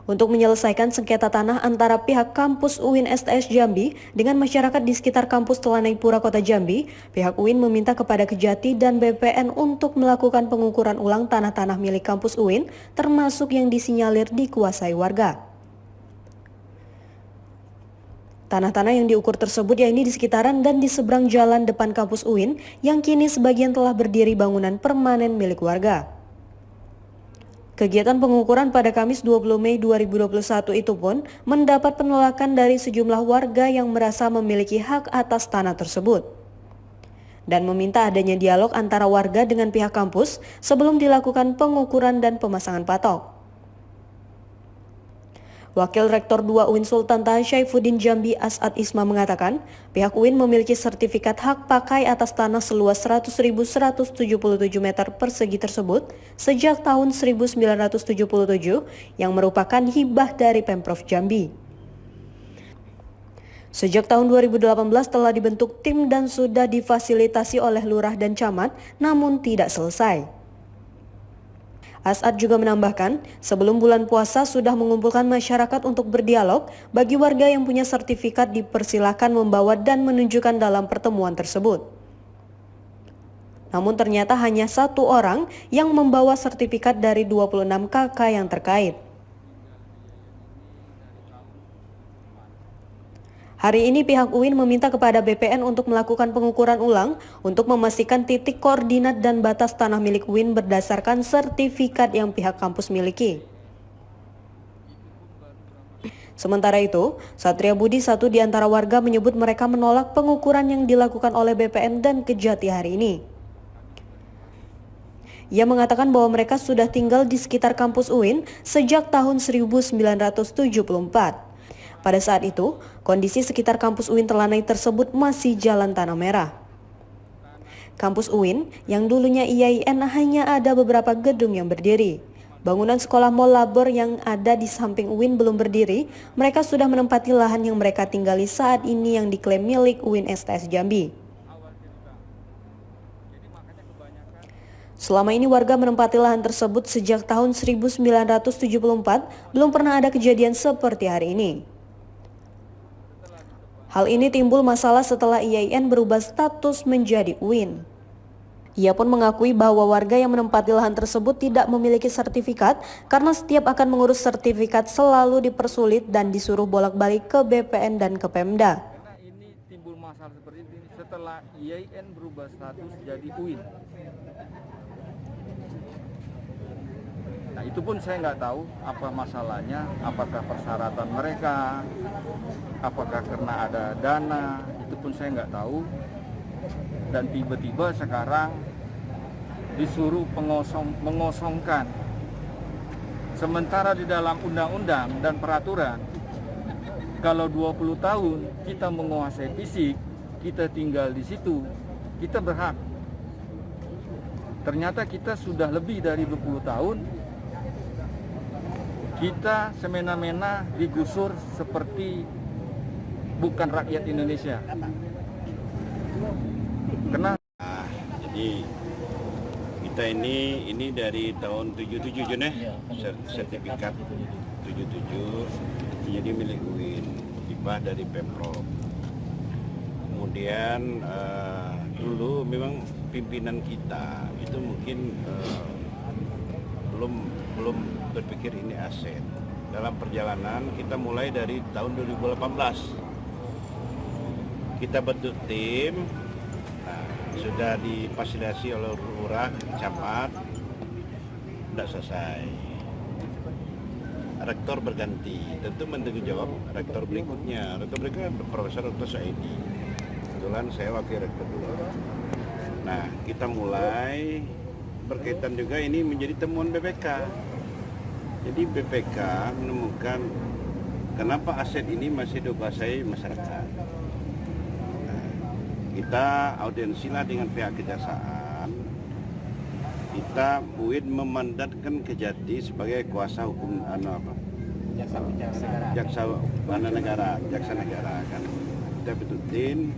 untuk menyelesaikan sengketa tanah antara pihak kampus UIN STS Jambi dengan masyarakat di sekitar kampus Telanai Pura Kota Jambi, pihak UIN meminta kepada Kejati dan BPN untuk melakukan pengukuran ulang tanah-tanah milik kampus UIN, termasuk yang disinyalir dikuasai warga. Tanah-tanah yang diukur tersebut yakni di sekitaran dan di seberang jalan depan kampus UIN yang kini sebagian telah berdiri bangunan permanen milik warga. Kegiatan pengukuran pada Kamis 20 Mei 2021 itu pun mendapat penolakan dari sejumlah warga yang merasa memiliki hak atas tanah tersebut dan meminta adanya dialog antara warga dengan pihak kampus sebelum dilakukan pengukuran dan pemasangan patok. Wakil Rektor 2 UIN Sultan Taha Syaifuddin Jambi As'ad Isma mengatakan, pihak UIN memiliki sertifikat hak pakai atas tanah seluas 100.177 meter persegi tersebut sejak tahun 1977 yang merupakan hibah dari Pemprov Jambi. Sejak tahun 2018 telah dibentuk tim dan sudah difasilitasi oleh lurah dan camat, namun tidak selesai. As'ad juga menambahkan, sebelum bulan puasa sudah mengumpulkan masyarakat untuk berdialog, bagi warga yang punya sertifikat dipersilakan membawa dan menunjukkan dalam pertemuan tersebut. Namun ternyata hanya 1 orang yang membawa sertifikat dari 26 KK yang terkait. Hari ini pihak UIN meminta kepada BPN untuk melakukan pengukuran ulang untuk memastikan titik koordinat dan batas tanah milik UIN berdasarkan sertifikat yang pihak kampus miliki. Sementara itu, Satria Budi, satu di antara warga, menyebut mereka menolak pengukuran yang dilakukan oleh BPN dan Kejati hari ini. Ia mengatakan bahwa mereka sudah tinggal di sekitar kampus UIN sejak tahun 1974. Pada saat itu, kondisi sekitar kampus UIN Telanai tersebut masih jalan tanah merah. Kampus UIN yang dulunya IAIN hanya ada beberapa gedung yang berdiri. Bangunan sekolah Mall Labor yang ada di samping UIN belum berdiri. Mereka sudah menempati lahan yang mereka tinggali saat ini yang diklaim milik UIN STS Jambi. Selama ini warga menempati lahan tersebut sejak tahun 1974, belum pernah ada kejadian seperti hari ini. Hal ini timbul masalah setelah IAIN berubah status menjadi UIN. Ia pun mengakui bahwa warga yang menempati lahan tersebut tidak memiliki sertifikat karena setiap akan mengurus sertifikat selalu dipersulit dan disuruh bolak-balik ke BPN dan ke Pemda. Karena ini timbul masalah seperti ini setelah IAIN berubah status jadi UIN. Nah, itu pun saya nggak tahu apa masalahnya, apakah persyaratan mereka, apakah karena ada dana, itu pun saya nggak tahu. Dan tiba-tiba sekarang disuruh mengosongkan. Sementara di dalam undang-undang dan peraturan, kalau 20 tahun kita menguasai fisik, kita tinggal di situ, kita berhak. Ternyata kita sudah lebih dari 20 tahun, kita semena-mena digusur seperti bukan rakyat Indonesia. Kenapa? Jadi kita ini dari tahun 77 Jon, sertifikat 77 jadi milik UIN, hibah dari Pemprov. Kemudian dulu memang pimpinan kita itu mungkin belum berpikir ini aset. Dalam perjalanan kita mulai dari tahun 2018. Kita bentuk tim, sudah difasilitasi oleh lurah, camat, tidak selesai. Rektor berganti, tentu menanggung jawab rektor berikutnya. Rektor berikutnya Profesor Dr. Saidi. Kebetulan saya wakil rektor dulu. Nah, kita mulai berkaitan juga ini menjadi temuan BPK. Jadi BPK menemukan kenapa aset ini masih dikuasai masyarakat. Kita audiensilah dengan pihak kejaksaan. Kita UIN memandatkan Kejati sebagai kuasa hukum jaksa negara kan. Kita bentuk tim.